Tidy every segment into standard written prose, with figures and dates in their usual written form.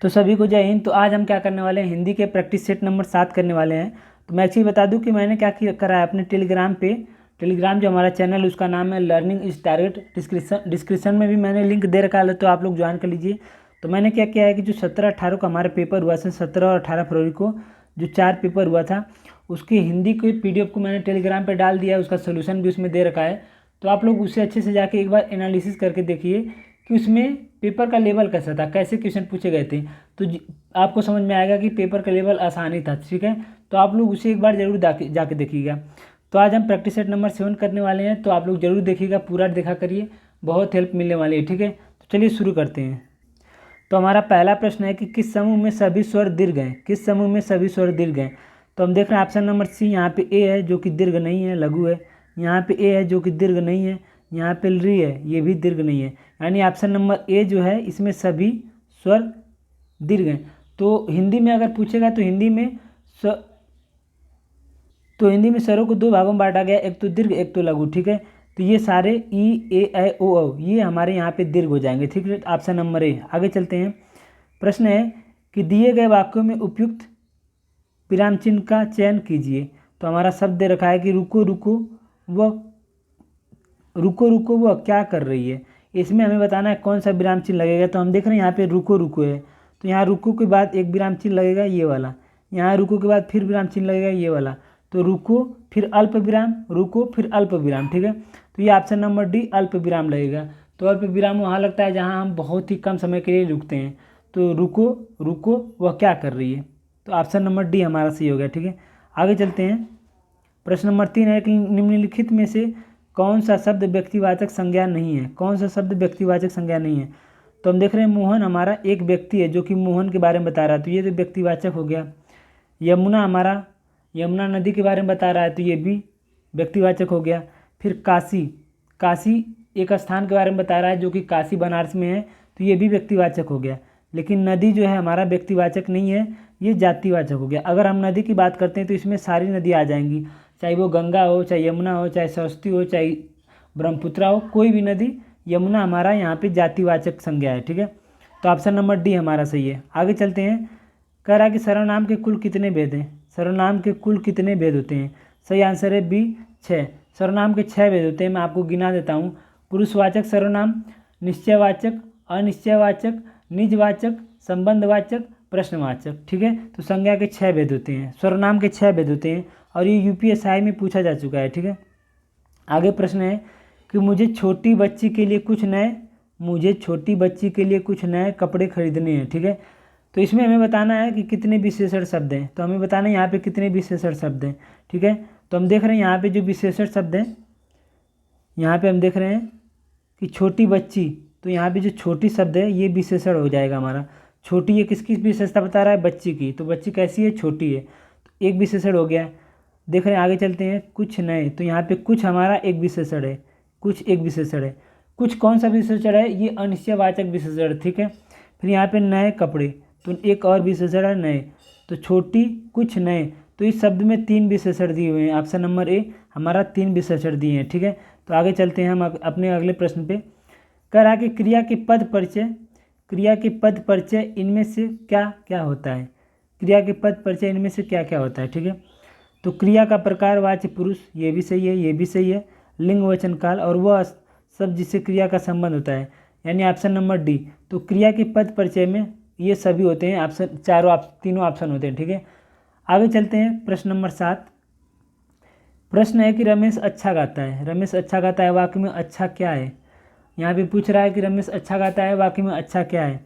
तो सभी को जय हिंद। तो आज हम क्या करने वाले हैं, हिंदी के प्रैक्टिस सेट नंबर 7 करने वाले हैं। तो मैं एक्चुअली बता दूं कि मैंने क्या करा है अपने टेलीग्राम पे। टेलीग्राम जो हमारा चैनल है उसका नाम है लर्निंग इज टारगेट। डिस्क्रिप्शन में भी मैंने लिंक दे रखा है, तो आप लोग ज्वाइन कर लीजिए। तो मैंने क्या किया है कि जो 17-18 को हमारा पेपर हुआ था, 17 और 18 फरवरी को जो 4 पेपर हुआ था, उसकी हिंदी के PDF को मैंने टेलीग्राम पर डाल दिया है। उसका सोल्यूशन भी उसमें दे रखा है। तो आप लोग उसे अच्छे से जाके एक बार एनालिसिस करके देखिए कि उसमें पेपर का लेवल कैसा था, कैसे क्वेश्चन पूछे गए थे। तो आपको समझ में आएगा कि पेपर का लेवल आसानी था। ठीक है, तो आप लोग उसे एक बार जरूर जाके देखिएगा। तो आज हम प्रैक्टिस सेट नंबर 7 करने वाले हैं, तो आप लोग जरूर देखिएगा, पूरा देखा करिए, बहुत हेल्प मिलने वाली है। ठीक है, तो चलिए शुरू करते हैं। तो हमारा पहला प्रश्न है कि किस समूह में सभी स्वर दीर्घ हैं। किस समूह में सभी स्वर दीर्घ हैं? तो हम देख रहे हैं ऑप्शन नंबर सी, यहाँ पे ए है जो कि दीर्घ नहीं है, लघु है। यहाँ पे ए है जो कि दीर्घ नहीं है। यहाँ पे री है, ये भी दीर्घ नहीं है। यानी ऑप्शन नंबर ए जो है इसमें सभी स्वर दीर्घ हैं। तो हिंदी में अगर पूछेगा तो हिंदी में स्वरों को 2 भागों में बांटा गया, एक तो दीर्घ एक तो लघु। ठीक है, तो ये सारे ई ए ऐ ओ औ ये हमारे यहाँ पे दीर्घ हो जाएंगे। ठीक है, ऑप्शन नंबर ए। आगे चलते हैं। प्रश्न है कि दिए गए वाक्यों में उपयुक्त विराम चिन्ह का चयन कीजिए। तो हमारा शब्द दे रखा है कि रुको रुको वह क्या कर रही है। इसमें हमें बताना है कौन सा विराम चिन्ह लगेगा। तो हम देख रहे हैं यहाँ पे रुको रुको है, तो यहाँ रुको के बाद एक विराम चिन्ह लगेगा ये वाला। यहाँ रुको के बाद फिर विराम चिन्ह लगेगा ये वाला। तो रुको फिर अल्प विराम, रुको फिर अल्प विराम। ठीक है, तो ये ऑप्शन नंबर डी अल्प विराम लगेगा। तो अल्प विराम वहाँ लगता है जहाँ हम बहुत ही कम समय के लिए रुकते हैं। तो रुको रुको वह क्या कर रही है, तो ऑप्शन नंबर डी हमारा सही हो गया। ठीक है, आगे चलते हैं। प्रश्न नंबर 3 है कि निम्नलिखित में से कौन सा शब्द व्यक्तिवाचक संज्ञा नहीं है। कौन सा शब्द व्यक्तिवाचक संज्ञा नहीं है? तो हम देख रहे हैं मोहन हमारा एक व्यक्ति है जो कि मोहन के बारे में बता रहा है, तो ये तो व्यक्तिवाचक हो गया। यमुना हमारा यमुना नदी के बारे में बता रहा है, तो ये भी व्यक्तिवाचक हो गया। फिर काशी एक स्थान के बारे में बता रहा है जो कि काशी बनारस में है, तो ये भी व्यक्तिवाचक हो गया। लेकिन नदी जो है हमारा व्यक्तिवाचक नहीं है, ये जातिवाचक हो गया। अगर हम नदी की बात करते हैं तो इसमें सारी नदी आ जाएंगी, चाहे वो गंगा हो, चाहे यमुना हो, चाहे सरस्वती हो, चाहे ब्रह्मपुत्रा हो, कोई भी नदी। यमुना हमारा यहाँ पे जातिवाचक संज्ञा है। ठीक है, तो ऑप्शन नंबर डी हमारा सही है। आगे चलते हैं। कह रहा है कि सर्वनाम के कुल कितने भेद हैं। सर्वनाम के कुल कितने भेद होते हैं? सही आंसर है बी 6। सर्वनाम के 6 भेद होते हैं, मैं आपको गिना देता हूँ। पुरुषवाचक सर्वनाम, निश्चयवाचक, अनिश्चयवाचक, निजवाचक, संबंधवाचक, प्रश्नवाचक। ठीक है, तो संज्ञा के 6 भेद होते हैं, सर्वनाम के 6 भेद होते हैं, और ये UPSI में पूछा जा चुका है। ठीक है, आगे प्रश्न है कि मुझे छोटी बच्ची के लिए कुछ नए कपड़े खरीदने हैं। ठीक है, तो इसमें हमें बताना है कि कितने विशेषण शब्द हैं। तो हमें बताना है यहाँ पे कितने विशेषण शब्द हैं। ठीक है, तो हम देख रहे हैं यहाँ पे जो विशेषण शब्द हैं, यहाँ पे हम देख रहे हैं कि छोटी बच्ची, तो यहाँ पे जो छोटी शब्द है ये विशेषण हो जाएगा हमारा। छोटी ये किसकी विशेषता बता रहा है? बच्ची की। तो बच्ची कैसी है? छोटी है, तो एक विशेषण हो गया। देख रहे हैं, आगे चलते हैं। कुछ नए, तो यहाँ पे कुछ हमारा एक विशेषण है, कुछ एक विशेषण है। कुछ कौन सा विशेषण है? ये अनिश्चयवाचक विशेषण। ठीक है, फिर यहाँ पे नए कपड़े, तो एक और विशेषण है नए। तो छोटी कुछ नए, तो इस शब्द में 3 विशेषण दिए हुए हैं। ऑप्शन नंबर ए हमारा 3 विशेषण दिए हैं। ठीक है, तो आगे चलते हैं हम अपने अगले प्रश्न पे। कह रहा है कि क्रिया के पद परिचय इनमें से क्या क्या होता है। क्रिया के पद परिचय इनमें से क्या क्या होता है। ठीक है, तो क्रिया का प्रकार वाच्य पुरुष, ये भी सही है, ये भी सही है। लिंग वचन काल, और वह सब जिससे क्रिया का संबंध होता है, यानी ऑप्शन नंबर डी। तो क्रिया के पद परिचय में ये सभी होते हैं, ऑप्शन तीनों ऑप्शन होते हैं। ठीक है, आगे चलते हैं। प्रश्न नंबर 7 प्रश्न है कि रमेश अच्छा गाता है। रमेश अच्छा गाता है, वाक्य में अच्छा क्या है? यहाँ पे पूछ रहा है कि रमेश अच्छा गाता है, वाक्य में अच्छा क्या है?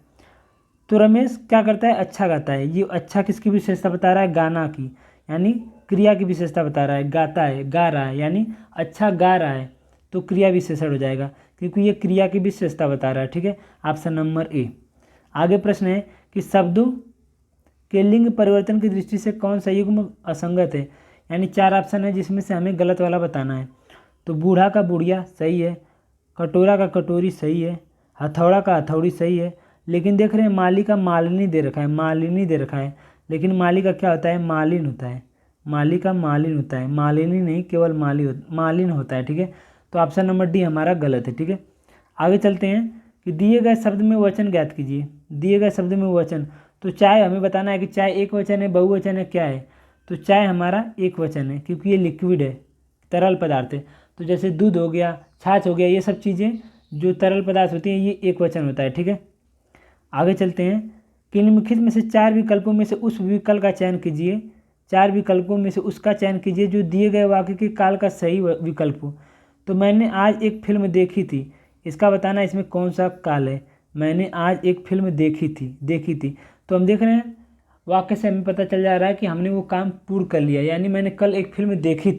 तो रमेश क्या करता है? अच्छा गाता है। ये अच्छा किसकी विशेषता बता रहा है? गाना की, यानी क्रिया की विशेषता बता रहा है। गाता है, गा रहा है, यानी अच्छा गा रहा है, तो क्रिया विशेषण हो जाएगा, क्योंकि ये क्रिया की विशेषता बता रहा है। ठीक है, ऑप्शन नंबर ए। आगे प्रश्न है कि शब्दों के लिंग परिवर्तन की दृष्टि से कौन सा युग्म असंगत है। यानी 4 ऑप्शन है जिसमें से हमें गलत वाला बताना है। तो बूढ़ा का बुढ़िया सही है, कटोरा का कटोरी सही है, हथौड़ा का हथौड़ी सही है। लेकिन देख रहे हैं माली का मालिनी दे रखा है, मालिनी दे रखा है। लेकिन माली का क्या होता है? मालिन होता है। माली का मालिन होता है, मालिनी नहीं, केवल मालिन होता है। ठीक है, तो ऑप्शन नंबर डी हमारा गलत है। ठीक है, आगे चलते हैं कि दिए गए शब्द में वचन ज्ञात कीजिए। दिए गए शब्द में वचन, तो चाय हमें बताना है कि चाय एक वचन है, बहुवचन है, क्या है। तो चाय हमारा एक वचन है क्योंकि ये लिक्विड है, तरल पदार्थ है। तो जैसे दूध हो गया, छाछ हो गया, ये सब चीज़ें जो तरल पदार्थ होती हैं ये एक वचन होता है, ठीक है। आगे चलते हैं कि निम्नलिखित में से 4 विकल्पों में से उस विकल्प का चयन कीजिए, 4 विकल्पों में से उसका चयन कीजिए जो दिए गए वाक्य के काल का सही विकल्प हो। तो मैंने आज एक फिल्म देखी थी, इसका बताना है इसमें कौन सा काल है। मैंने आज एक फिल्म देखी थी। तो हम देख रहे हैं वाक्य से हमें पता चल जा रहा है कि हमने वो काम पूर्ण कर लिया, यानी मैंने कल एक फिल्म देखी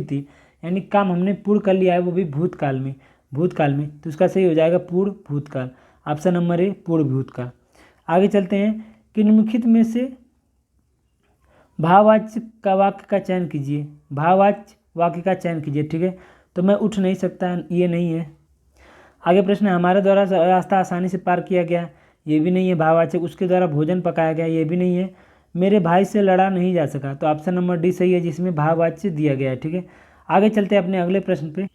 थी, यानी काम हमने पूर्ण कर लिया है, वो भी भूतकाल में। तो इसका सही हो जाएगा पूर्ण भूतकाल। ऑप्शन नंबर ए पूर्ण भूतकाल। आगे चलते हैं कि निम्नलिखित में से भाववाच्य का वाक्य का चयन कीजिए, भाववाच्य वाक्य का चयन कीजिए, ठीक है। तो मैं उठ नहीं सकता, ये नहीं है। आगे प्रश्न है हमारे द्वारा रास्ता आसानी से पार किया गया, ये भी नहीं है भाववाचक। उसके द्वारा भोजन पकाया गया, ये भी नहीं है। मेरे भाई से लड़ा नहीं जा सका, तो ऑप्शन नंबर डी सही है जिसमें भाववाच्य दिया गया है, ठीक है। आगे चलते हैं अपने अगले प्रश्न पे।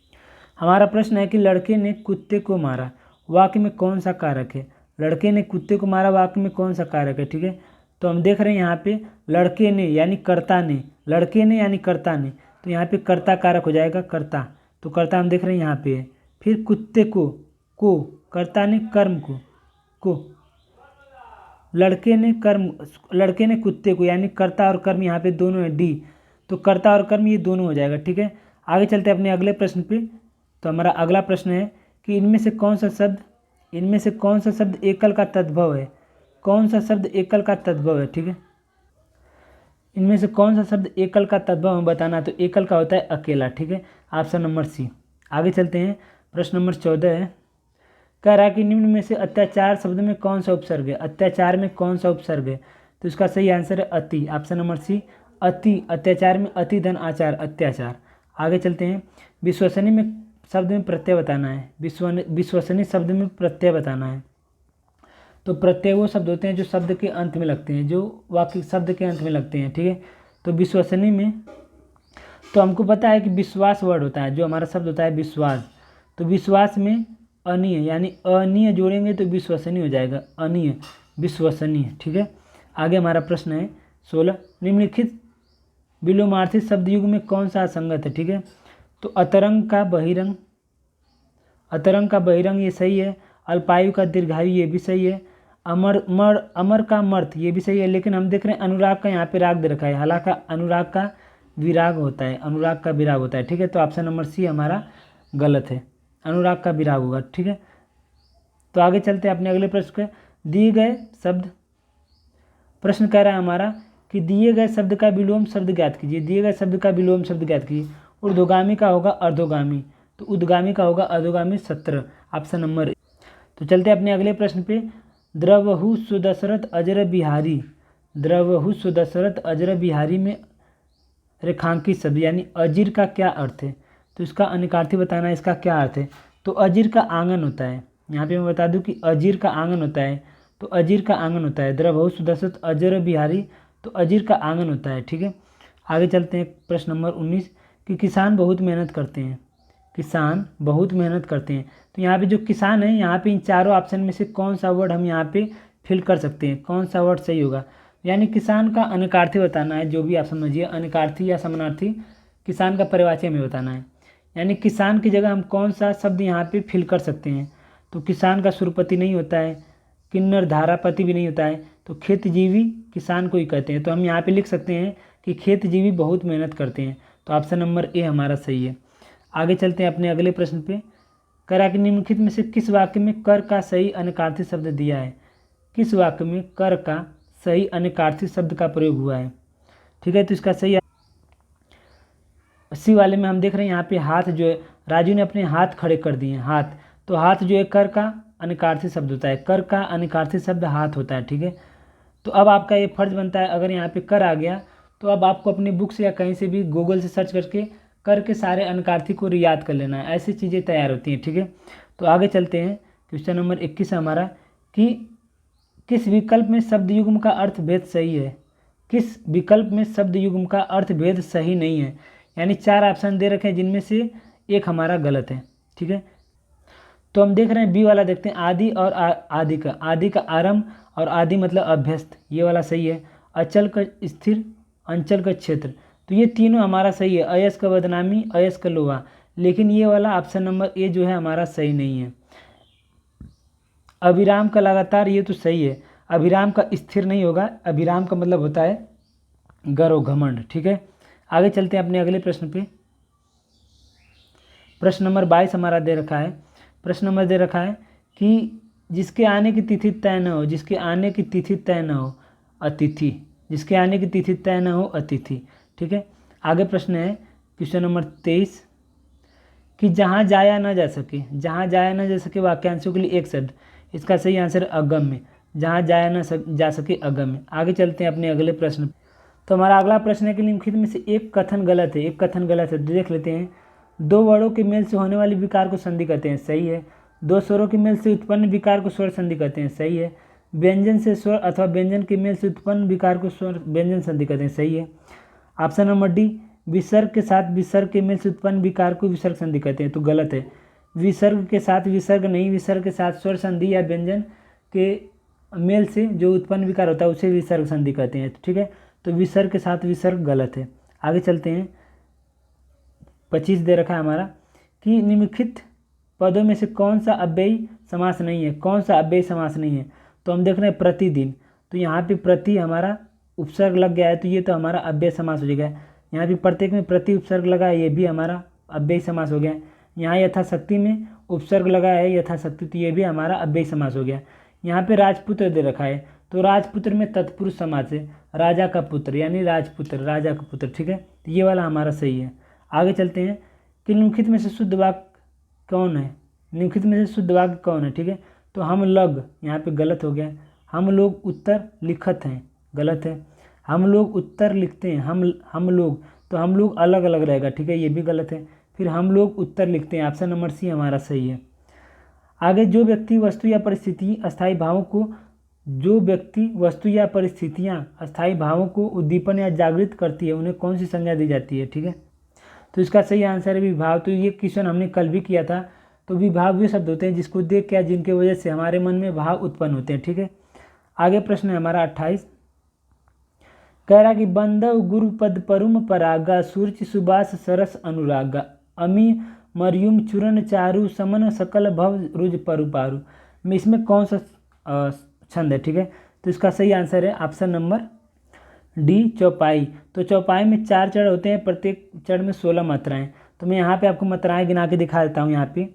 हमारा प्रश्न है कि लड़के ने कुत्ते को मारा, वाक्य में कौन सा कारक है। लड़के ने कुत्ते को मारा, वाक्य में कौन सा कारक है, ठीक है। तो हम देख रहे हैं यहाँ पे लड़के ने यानी कर्ता ने, तो यहाँ पे कर्ता कारक हो जाएगा कर्ता। तो कर्ता हम देख रहे हैं यहाँ पे है। फिर कुत्ते को कर्ता ने कर्म को लड़के ने कुत्ते को, यानी कर्ता और कर्म यहाँ पे दोनों है डी। तो कर्ता और कर्म ये दोनों हो जाएगा, ठीक है। आगे चलते हैं अपने अगले प्रश्न पे। तो हमारा अगला प्रश्न है कि इनमें से कौन सा शब्द एकल का तद्भव है। ठीक है। इनमें से कौन सा शब्द एकल का तद्भव हमें बताना है। तो एकल का होता है अकेला, ठीक है। Option number C. आगे चलते हैं प्रश्न नंबर 14 है, कह रहा है कि निम्न में से अत्याचार शब्द में कौन सा उपसर्ग है। अत्याचार में कौन सा उपसर्ग है। तो इसका सही आंसर है अति, ऑप्शन नंबर सी अति। अत्याचार में अति धन आचार, अत्याचार। आगे चलते हैं विश्वसनीय में शब्द में प्रत्यय बताना है। विश्वसनीय शब्द में प्रत्यय बताना है। तो प्रत्यय वो शब्द होते हैं जो शब्द के अंत में लगते हैं, जो वाक्य शब्द के अंत में लगते हैं, ठीक है। तो विश्वसनीय में तो हमको पता है कि विश्वास वर्ड होता है, जो हमारा शब्द होता है विश्वास। तो विश्वास में अनीय यानी अनीय जोड़ेंगे तो विश्वसनीय हो जाएगा, अनीय विश्वसनीय, ठीक है। आगे हमारा प्रश्न है 16, निम्नलिखित विलोमार्थी शब्द युग में कौन सा असंगत है, ठीक है। तो अतरंग का बहिरंग ये सही है। अल्पायु का दीर्घायु ये भी सही है। अमर का मर्थ ये भी सही है। लेकिन हम देख रहे हैं अनुराग का यहाँ पे राग दे रखा है, हालांकि अनुराग का विराग होता है, ठीक है। तो ऑप्शन नंबर सी हमारा गलत है, अनुराग का विराग होगा, ठीक है। तो आगे चलते हैं अपने अगले प्रश्न पे। दिए गए शब्द, प्रश्न कह रहा है हमारा कि दिए गए शब्द का विलोम शब्द ज्ञात कीजिए। ऊर्ध्वगामी का होगा अर्धोगामी, तो उद्गामी का होगा अधोगामी 17, ऑप्शन नंबर। तो चलते हैं अपने अगले प्रश्न पे। द्रवहु सुदशरथ अजर बिहारी में रेखांकित शब्द यानी अजीर का क्या अर्थ है। तो इसका अनिकार्थी बताना है, इसका क्या अर्थ है। तो अजीर का आंगन होता है, यहाँ पे मैं बता दूं कि अजीर का आंगन होता है। तो अजीर का आंगन होता है, द्रवहु सुदशरथ अजर बिहारी, तो अजीर का आंगन होता है, ठीक है। आगे चलते हैं प्रश्न नंबर 19 कि किसान बहुत मेहनत करते हैं। तो यहाँ पे जो किसान है, यहाँ पे इन चारों ऑप्शन में से कौन सा वर्ड हम यहाँ पे फिल कर सकते हैं, कौन सा वर्ड सही होगा। यानी किसान का अनिकार्थी बताना है, जो भी आप समझिए अनिकार्थी या समानार्थी, किसान का परिवाची हमें बताना है। यानी किसान की जगह हम कौन सा शब्द यहाँ पे फिल कर सकते हैं। तो किसान का सुरपति नहीं होता है, किन्नर धारापति भी नहीं होता है, तो खेतजीवी किसान को ही कहते हैं। तो हम यहाँ पे लिख सकते हैं कि खेतजीवी बहुत मेहनत करते हैं। तो ऑप्शन नंबर ए हमारा सही है। आगे चलते हैं अपने अगले प्रश्न पे। करा कि निम्नलिखित में से किस वाक्य में कर का सही अनिकार्थी शब्द दिया है। किस वाक्य में कर का सही अनिकार्थी शब्द का प्रयोग हुआ है, ठीक है। तो इसका सही सी वाले में हम देख रहे हैं यहाँ पे हाथ जो है, राजू ने अपने हाथ खड़े कर दिए, हाथ। तो हाथ जो है कर का अनिकार्थी शब्द होता है, कर का अनिकार्थी शब्द हाथ होता है, ठीक है। तो अब आपका ये फर्ज बनता है, अगर यहाँ पे कर आ गया तो अब आपको अपनी बुक से या कहीं से भी गूगल से सर्च करके कर के सारे अनिकार्थी को याद कर लेना है, ऐसी चीज़ें तैयार होती हैं, ठीक है। तो आगे चलते हैं क्वेश्चन नंबर 21 हमारा कि किस विकल्प में शब्द युग्म का अर्थ भेद सही है, किस विकल्प में शब्द युग्म का अर्थ भेद सही नहीं है। यानी 4 ऑप्शन दे रखे हैं जिनमें से एक हमारा गलत है, ठीक है। तो हम देख रहे हैं बी वाला, देखते हैं आदि और आदि का आरंभ और आदि मतलब अभ्यस्त, ये वाला सही है। अचल का स्थिर, अंचल का क्षेत्र, तो ये तीनों हमारा सही है। अयस्क का बदनामी, अयस्क का लोहा, लेकिन ये वाला ऑप्शन नंबर ए जो है हमारा सही नहीं है। अभिराम का लगातार, ये तो सही है। अभिराम का स्थिर नहीं होगा, अभिराम का मतलब होता है गर्व, घमंड। ठीक है, आगे चलते हैं अपने अगले प्रश्न पे। प्रश्न नंबर 22 हमारा दे रखा है। प्रश्न नंबर दे रखा है कि जिसके आने की तिथि तय न हो, जिसके आने की तिथि तय न हो अतिथि, जिसके आने की तिथि तय न हो अतिथि। ठीक है, आगे प्रश्न है क्वेश्चन नंबर 23 कि जहाँ जाया न जा सके, जहाँ जाया न जा सके वाक्यांशों के लिए एक शब्द। इसका सही आंसर है अगम्य, जहाँ जाया न जा सके अगम्य। आगे चलते हैं अपने अगले प्रश्न। तो हमारा अगला प्रश्न है कि निम्नलिखित में से एक कथन गलत है, एक कथन गलत है। देख लेते हैं। दो वर्णों के मेल से होने वाली विकार को संधि कहते हैं, सही है। दो स्वरों के मेल से उत्पन्न विकार को स्वर संधि कहते हैं, सही है। व्यंजन से स्वर अथवा व्यंजन के मेल से उत्पन्न विकार को स्वर व्यंजन संधि कहते हैं, सही है। ऑप्शन नंबर डी, विसर्ग के साथ विसर्ग के मेल से उत्पन्न विकार को विसर्ग संधि कहते हैं, तो गलत है। विसर्ग के साथ विसर्ग नहीं, विसर्ग के साथ स्वर संधि या व्यंजन के मेल से जो उत्पन्न विकार होता है उसे विसर्ग संधि कहते हैं। ठीक है, तो विसर्ग के साथ विसर्ग गलत है। आगे चलते हैं। 25 दे रखा है हमारा कि निम्नलिखित पदों में से कौन सा अव्ययी समास नहीं है, कौन सा अव्ययी समास नहीं है। तो हम देख रहे हैं प्रतिदिन, तो यहाँ पे प्रति हमारा उपसर्ग लग गया है, तो ये तो हमारा अव्यय समास हो जाएगा। यहाँ पे प्रत्येक में प्रति उपसर्ग लगा है, ये भी हमारा अव्ययी समास हो गया। यहाँ यथाशक्ति में उपसर्ग लगा है यथाशक्ति, तो ये भी हमारा अव्ययी समास हो गया। यहाँ पे राजपुत्र दे रखा है, तो राजपुत्र में तत्पुरुष समास है, राजा का पुत्र यानी राजपुत्र, राजा का पुत्र। ठीक है, तो ये वाला हमारा सही है। आगे चलते हैं कि निम्नलिखित में से शुद्ध वाक्य कौन है, निम्नलिखित में से शुद्ध वाक्य कौन है। ठीक है, तो हम लग, यहाँ पे गलत हो गया। हम लोग उत्तर लिखत हैं, गलत है। हम लोग उत्तर लिखते हैं, हम लोग, तो हम लोग अलग अलग रहेगा। ठीक है, ये भी गलत है। फिर हम लोग उत्तर लिखते हैं, ऑप्शन नंबर सी हमारा सही है। आगे जो व्यक्ति वस्तु या परिस्थिति अस्थायी भावों को, जो व्यक्ति वस्तु या परिस्थितियाँ अस्थायी भावों को उद्दीपन या जागृत करती है उन्हें कौन सी संज्ञा दी जाती है। ठीक है, तो इसका सही आंसर है विभाव। तो ये क्वेश्चन हमने कल भी किया था। तो विभाव वे शब्द होते हैं जिसको देख के जिनके वजह से हमारे मन में भाव उत्पन्न होते हैं। ठीक है, आगे प्रश्न है हमारा 28। कह रहा कि बंदव गुरुपद परुम परागा, सूर्य सुबास सरस अनुरागा, अमी मरियुम चूरन चारु, समन सकल भव रुज परु पारु में इसमें कौन सा छंद है। ठीक है, तो इसका सही आंसर है ऑप्शन नंबर डी, चौपाई। तो चौपाई में 4 चढ़ होते हैं, प्रत्येक चढ़ में 16 मात्राएं। तो मैं यहाँ पे आपको मात्राएं गिना के दिखा देता हूँ। यहाँ पे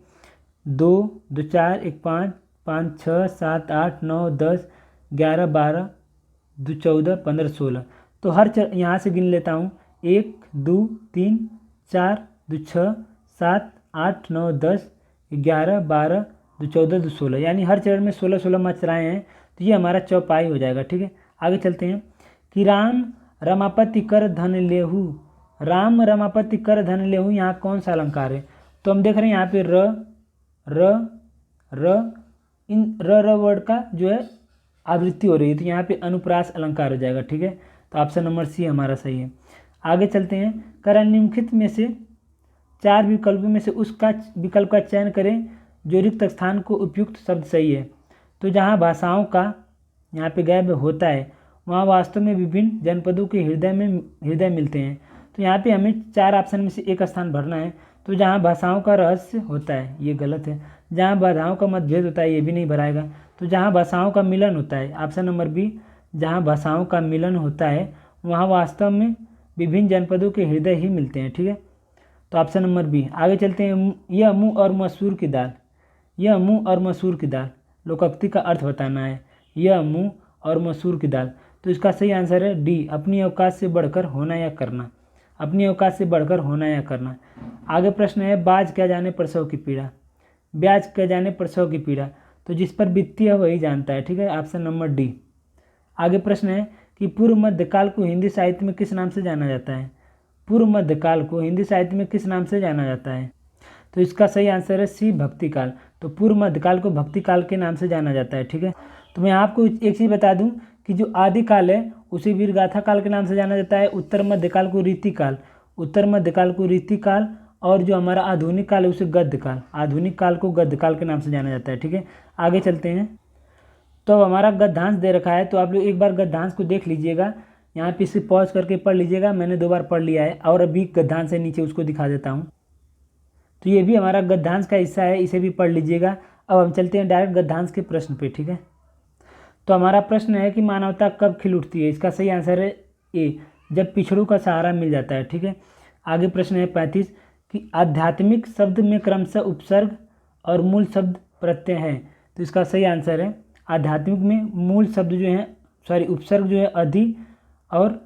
2 2 4 1 5 5 6 7 8 9 10 11 12 2 14 15 16। तो हर यहाँ से गिन लेता हूँ। 1 2 3 4 2 6 7 8 9 10 11 12 2 14 2 16, यानी हर चरण में 16 मात्राएं हैं। तो ये हमारा चौपाई हो जाएगा। ठीक है, आगे चलते हैं कि राम रमापति कर धन लेहू, राम रमापति कर धन लेहू, यहाँ कौन सा अलंकार है। तो हम देख रहे हैं यहाँ पे इन र वर्ड का जो है आवृत्ति हो रही है, तो यहाँ पे अनुप्रास अलंकार हो जाएगा। ठीक है, तो ऑप्शन नंबर सी हमारा सही है। आगे चलते हैं। करण निम्नलिखित में से 4 विकल्पों में से उसका विकल्प का चयन करें जो रिक्त स्थान को उपयुक्त शब्द सही है। तो जहाँ भाषाओं का यहाँ पे गैप होता है वहाँ वास्तव में विभिन्न जनपदों के हृदय मिलते हैं। तो यहाँ पे हमें 4 ऑप्शन में से एक स्थान भरना है। तो जहाँ भाषाओं का रहस्य होता है ये गलत है, जहाँ बाधाओं का मतभेद होता है ये भी नहीं भराएगा। तो जहाँ भाषाओं का मिलन होता है, ऑप्शन नंबर बी, जहाँ भाषाओं का मिलन होता है वहाँ वास्तव में विभिन्न जनपदों के हृदय ही मिलते हैं। ठीक है, तो ऑप्शन नंबर बी। आगे चलते हैं। यह मूंग और मसूर की दाल, यह मूंग और मसूर की दाल, लोकोक्ति का अर्थ बताना है। यह मूंग और मसूर की दाल, तो इसका सही आंसर है डी, अपनी औकात से बढ़कर होना या करना, अपनी औकात से बढ़कर होना या करना। आगे प्रश्न है बाज क्या जाने प्रसव की पीड़ा, ब्याज क्या जाने प्रसव की पीड़ा, तो जिस पर बीतती है वही जानता है। ठीक है, ऑप्शन नंबर डी। आगे प्रश्न है कि पूर्व मध्यकाल को हिंदी साहित्य में किस नाम से जाना जाता है, पूर्व मध्यकाल को हिंदी साहित्य में किस नाम से जाना जाता है। तो इसका सही आंसर है सी, भक्ति काल। तो पूर्व मध्यकाल को भक्ति काल के नाम से जाना जाता है। ठीक है, तो मैं आपको एक चीज़ बता दूं कि जो आदिकाल है उसे वीरगाथा काल के नाम से जाना जाता है, उत्तर मध्यकाल को रीतिकाल, उत्तर मध्यकाल को रीतिकाल और जो हमारा आधुनिक काल है उसे गद्य काल, आधुनिक काल को गद्य काल के नाम से जाना जाता है। ठीक है, आगे चलते हैं। तो अब हमारा गद्यांश दे रखा है, तो आप लोग एक बार गद्यांश को देख लीजिएगा, यहाँ पे इसे पॉज करके पढ़ लीजिएगा। मैंने 2 बार पढ़ लिया है और अभी गद्यांश है नीचे, उसको दिखा देता हूँ। तो ये भी हमारा गद्यांश का हिस्सा है, इसे भी पढ़ लीजिएगा। अब हम चलते हैं डायरेक्ट गद्यांश के प्रश्न पे। ठीक है, तो हमारा प्रश्न है कि मानवता कब खिल उठती है। इसका सही आंसर है ए, जब पिछड़ों का सहारा मिल जाता है। ठीक है, आगे प्रश्न है 35 कि आध्यात्मिक शब्द में क्रमशः उपसर्ग और मूल शब्द प्रत्यय है। तो इसका सही आंसर है आध्यात्मिक में मूल शब्द जो है उपसर्ग जो है अधि और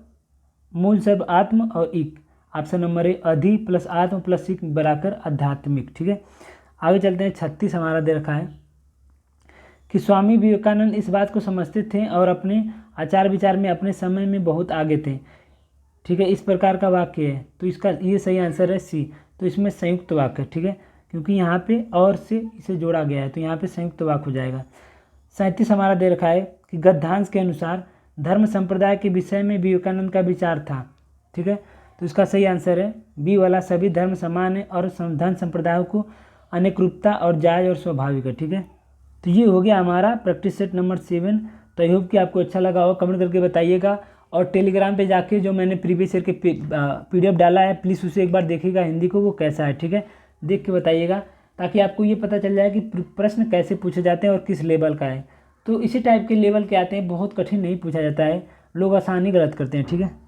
मूल शब्द आत्म और इक। ऑप्शन नंबर ए, अधि प्लस आत्म प्लस इक बराबर आध्यात्मिक। ठीक है, आगे चलते हैं। 36 हमारा दे रखा है कि स्वामी विवेकानंद इस बात को समझते थे और अपने आचार विचार में अपने समय में बहुत आगे थे। ठीक है, इस प्रकार का वाक्य है, तो इसका ये सही आंसर है सी। तो इसमें संयुक्त वाक्य है। ठीक है, क्योंकि यहाँ पे और से इसे जोड़ा गया है, तो यहाँ पे संयुक्त वाक्य हो जाएगा। 37 हमारा दे रखा है कि गद्यांश के अनुसार धर्म संप्रदाय के विषय में विवेकानंद का विचार था। ठीक है, तो इसका सही आंसर है बी वाला, सभी धर्म समान है और धर्म संप्रदायों को अनेक रूपता और जायज और स्वाभाविक है। ठीक है, तो ये हो गया हमारा प्रैक्टिस सेट नंबर 7। तो आई होप कि आपको अच्छा लगा हो, कमेंट करके बताइएगा। और टेलीग्राम पे जाके जो मैंने प्रीवियस ईयर के PDF डाला है, प्लीज़ उसे एक बार देखिएगा, हिंदी को वो कैसा है। ठीक है, देख के बताइएगा, ताकि आपको ये पता चल जाए कि प्रश्न कैसे पूछे जाते हैं और किस लेवल का है। तो इसी टाइप के लेवल के आते हैं, बहुत कठिन नहीं पूछा जाता है, लोग आसानी गलत करते हैं। ठीक है।